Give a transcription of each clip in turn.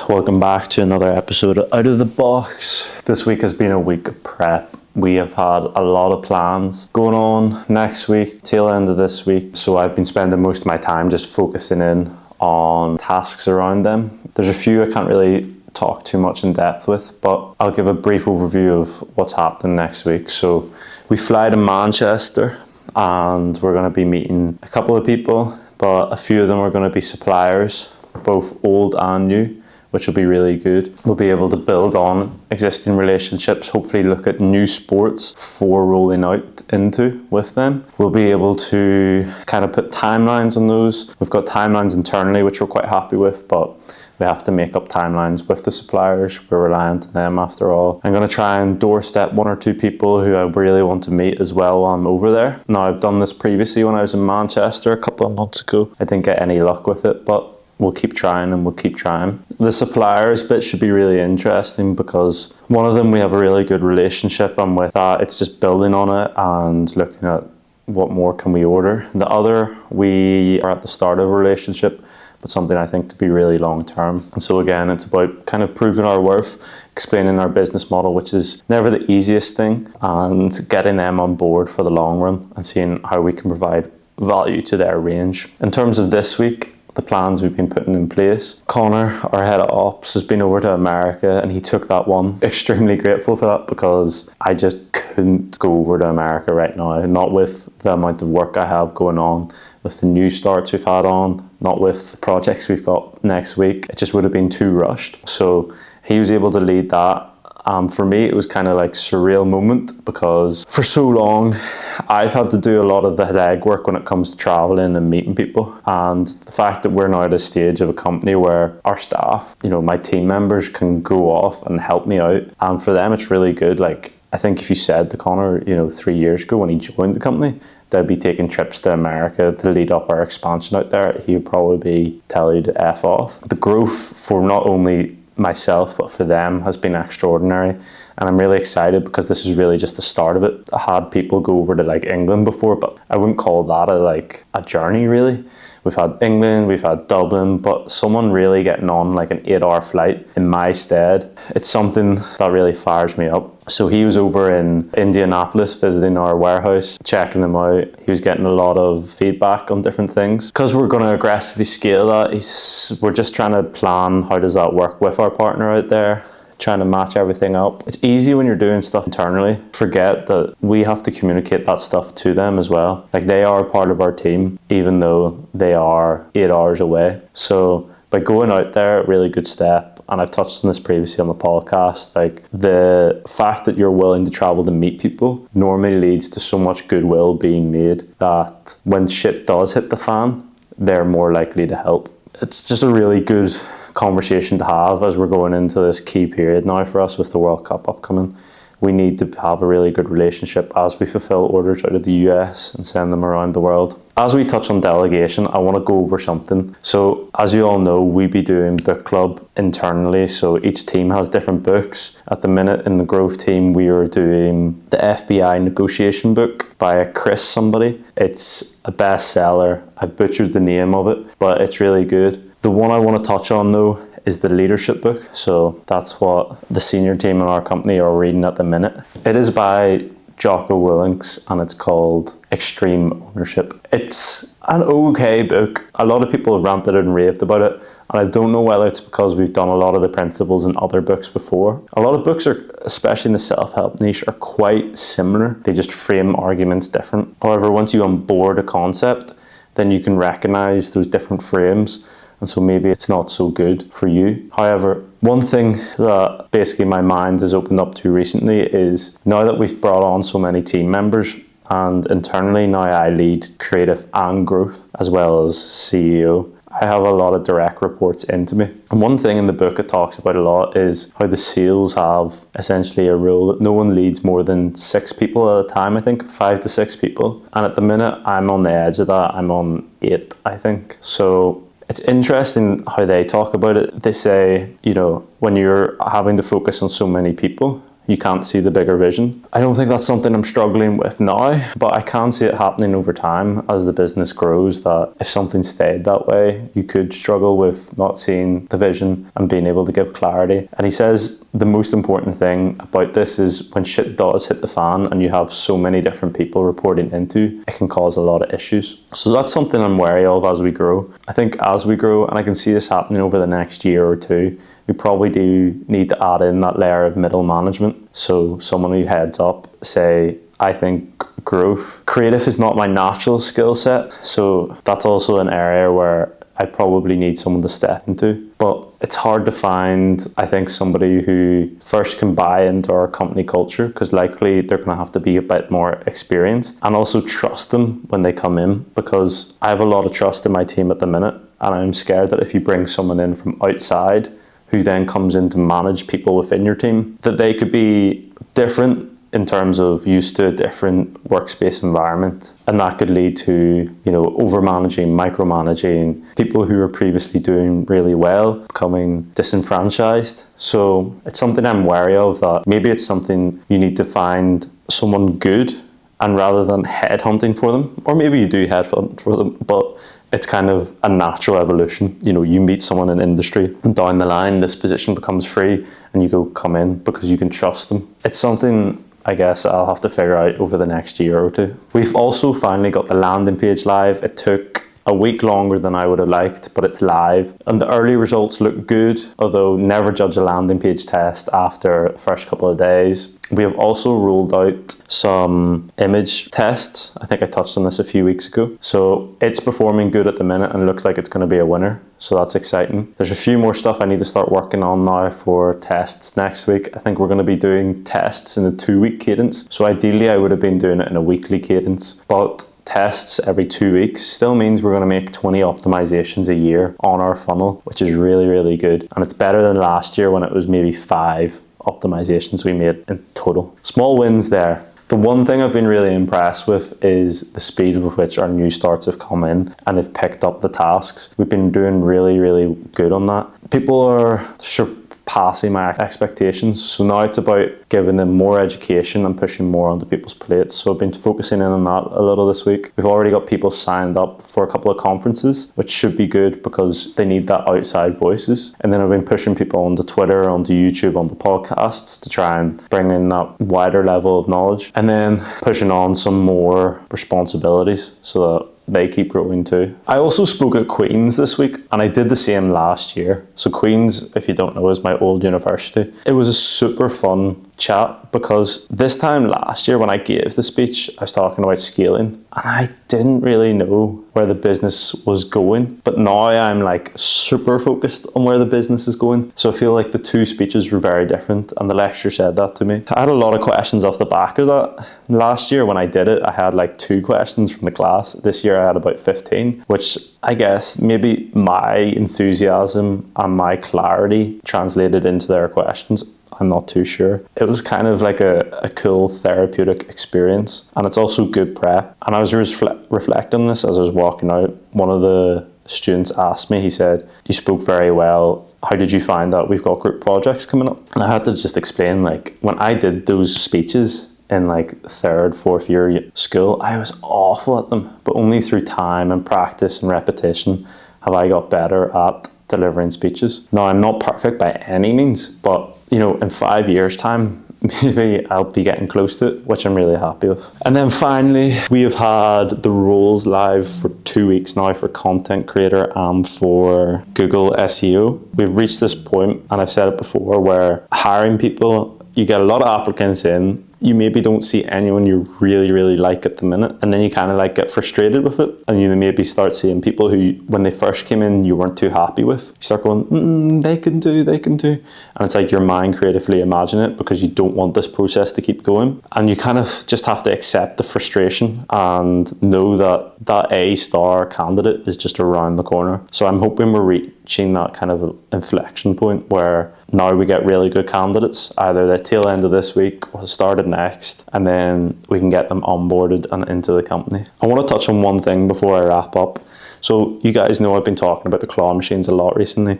welcome back to another episode of Out of the Box. This week has been a week of prep. We have had a lot of plans going on next week, tail end of this week. So I've been spending most of my time just focusing in on tasks around them. There's a few I can't really talk too much in depth with, but I'll give a brief overview of what's happening next week. So we fly to Manchester and we're going to be meeting a couple of people, but a few of them are going to be suppliers, both old and new, which will be really good. We'll be able to build on existing relationships, hopefully look at new sports for rolling out into with them. We'll be able to kind of put timelines on those. We've got timelines internally, which we're quite happy with, but we have to make up timelines with the suppliers. We're reliant on them after all. I'm going to try and doorstep one or two people who I really want to meet as well while I'm over there. Now, I've done this previously when I was in Manchester a couple of months ago. I didn't get any luck with it, but we'll keep trying and we'll keep trying. The suppliers bit should be really interesting because one of them we have a really good relationship, and with that it's just building on it and looking at what more can we order. The other, we are at the start of a relationship, but something I think could be really long term. And so again, it's about kind of proving our worth, explaining our business model, which is never the easiest thing, and getting them on board for the long run and seeing how we can provide value to their range. In terms of this week, the plans we've been putting in place. Connor, our head of ops, has been over to America and he took that one. Extremely grateful for that because I just couldn't go over to America right now. Not with the amount of work I have going on, with the new starts we've had on, not with the projects we've got next week. It just would have been too rushed. So he was able to lead that. For me, it was kind of like a surreal moment because for so long, I've had to do a lot of the legwork when it comes to traveling and meeting people. And the fact that we're now at a stage of a company where our staff, my team members can go off and help me out. And for them, it's really good. Like, I think if you said to Connor, 3 years ago when he joined the company, they'd be taking trips to America to lead up our expansion out there, he would probably tell you to F off. The growth for not only myself but for them has been extraordinary, and I'm really excited because this is really just the start of it. I had people go over to England before, but I wouldn't call that a journey really. We've had England, we've had Dublin, but someone really getting on an 8-hour flight in my stead, it's something that really fires me up. So he was over in Indianapolis visiting our warehouse, checking them out. He was getting a lot of feedback on different things. Because we're going to aggressively scale that, we're just trying to plan how does that work with our partner out there, trying to match everything up. It's easy when you're doing stuff internally. Forget that we have to communicate that stuff to them as well. They are part of our team, even though they are 8 hours away. So by going out there, a really good step. And I've touched on this previously on the podcast, the fact that you're willing to travel to meet people normally leads to so much goodwill being made that when shit does hit the fan, they're more likely to help. It's just a really good conversation to have as we're going into this key period now for us with the World Cup upcoming. We need to have a really good relationship as we fulfill orders out of the US and send them around the world. As we touch on delegation, I want to go over something. So as you all know, we be doing book club internally. So each team has different books. At the minute in the growth team, we are doing the FBI negotiation book by a Chris somebody. It's a bestseller. I've butchered the name of it, but it's really good. The one I want to touch on though is the leadership book. So that's what the senior team in our company are reading at the minute. It is by Jocko Willink and it's called Extreme Ownership. It's an okay book. A lot of people have ranted and raved about it, and I don't know whether it's because we've done a lot of the principles in other books before. A lot of books are, especially in the self-help niche, are quite similar. They just frame arguments different. However, once you onboard a concept, then you can recognize those different frames. And so maybe it's not so good for you. However, one thing that basically my mind has opened up to recently is now that we've brought on so many team members, and internally now I lead creative and growth as well as CEO, I have a lot of direct reports into me. And one thing in the book it talks about a lot is how the sales have essentially a rule that no one leads more than 6 people at a time, I think, 5 to 6 people. And at the minute, I'm on the edge of that. I'm on 8, I think. So it's interesting how they talk about it. They say, when you're having to focus on so many people, you can't see the bigger vision. I don't think that's something I'm struggling with now, but I can see it happening over time as the business grows, that if something stayed that way, you could struggle with not seeing the vision and being able to give clarity. And he says the most important thing about this is when shit does hit the fan and you have so many different people reporting into, it can cause a lot of issues. So that's something I'm wary of as we grow. I think as we grow, and I can see this happening over the next year or two, we probably do need to add in that layer of middle management. So someone who heads up, say, I think growth. Creative is not my natural skill set, so that's also an area where I probably need someone to step into. But it's hard to find, I think, somebody who first can buy into our company culture, because likely they're going to have to be a bit more experienced, and also trust them when they come in, because I have a lot of trust in my team at the minute, and I'm scared that if you bring someone in from outside who then comes in to manage people within your team, that they could be different in terms of used to a different workspace environment. And that could lead to, over-managing, micromanaging, people who were previously doing really well becoming disenfranchised. So it's something I'm wary of, that maybe it's something you need to find someone good, and rather than headhunting for them, or maybe you do headhunt for them, but it's kind of a natural evolution. You meet someone in industry and down the line, this position becomes free and you go come in because you can trust them. It's something I guess I'll have to figure out over the next year or two. We've also finally got the landing page live. It took a week longer than I would have liked, but it's live. And the early results look good, although never judge a landing page test after the first couple of days. We have also rolled out some image tests. I think I touched on this a few weeks ago. So it's performing good at the minute and looks like it's going to be a winner. So that's exciting. There's a few more stuff I need to start working on now for tests next week. I think we're going to be doing tests in a 2-week cadence. So ideally I would have been doing it in a weekly cadence, but tests every 2 weeks still means we're going to make 20 optimizations a year on our funnel, which is really, really good. And it's better than last year when it was maybe 5 optimizations we made in total. Small wins there. The one thing I've been really impressed with is the speed with which our new starts have come in and have picked up the tasks. We've been doing really, really good on that. People are surpassing my expectations. So now it's about giving them more education and pushing more onto people's plates. So I've been focusing in on that a little this week. We've already got people signed up for a couple of conferences, which should be good because they need that outside voices. And then I've been pushing people onto Twitter, onto YouTube, onto podcasts to try and bring in that wider level of knowledge. And then pushing on some more responsibilities so that they keep growing too. I also spoke at Queen's this week, and I did the same last year. So Queen's, if you don't know, is my old university. It was a super fun chat because this time last year when I gave the speech, I was talking about scaling and I didn't really know where the business was going. But now I'm like super focused on where the business is going. So I feel like the 2 speeches were very different and the lecturer said that to me. I had a lot of questions off the back of that. Last year when I did it, I had like 2 questions from the class. This year I had about 15, which I guess maybe my enthusiasm and my clarity translated into their questions. I'm not too sure. It was kind of like a cool therapeutic experience, and it's also good prep. And I was reflecting on this as I was walking out. One of the students asked me, he said, "You spoke very well. How did you find that? We've got group projects coming up." And I had to just explain, like, when I did those speeches in like 3rd, 4th year school, I was awful at them, but only through time and practice and repetition have I got better at delivering speeches. Now, I'm not perfect by any means, but in 5 years' time, maybe I'll be getting close to it, which I'm really happy with. And then finally, we have had the roles live for 2 weeks now for content creator and for Google SEO. We've reached this point, and I've said it before, where hiring people, you get a lot of applicants in, you maybe don't see anyone you really, really like at the minute, and then you kind of like get frustrated with it, and you maybe start seeing people who, when they first came in, you weren't too happy with. You start going, they can do, and it's like your mind creatively imagine it because you don't want this process to keep going, and you kind of just have to accept the frustration and know that that A-star candidate is just around the corner. So I'm hoping we're reaching that kind of inflection point where now we get really good candidates, either the tail end of this week or the start of next, and then we can get them onboarded and into the company. I want to touch on one thing before I wrap up. So you guys know I've been talking about the claw machines a lot recently,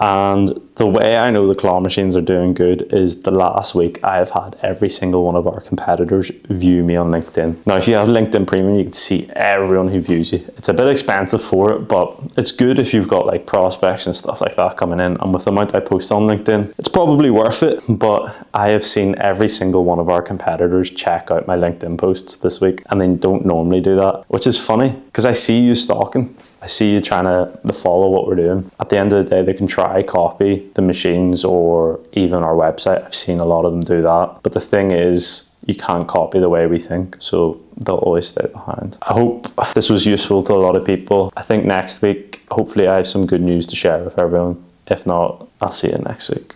And the way I know the claw machines are doing good is the last week I have had every single one of our competitors view me on LinkedIn. Now, if you have LinkedIn Premium, you can see everyone who views you. It's a bit expensive for it, but it's good if you've got like prospects and stuff like that coming in. And with the amount I post on LinkedIn, it's probably worth it. But I have seen every single one of our competitors check out my LinkedIn posts this week, and they don't normally do that, which is funny because I see you stalking. I see you trying to follow what we're doing. At the end of the day, they can try copy the machines or even our website. I've seen a lot of them do that. But the thing is, you can't copy the way we think, so they'll always stay behind. I hope this was useful to a lot of people. I think next week, hopefully I have some good news to share with everyone. If not, I'll see you next week.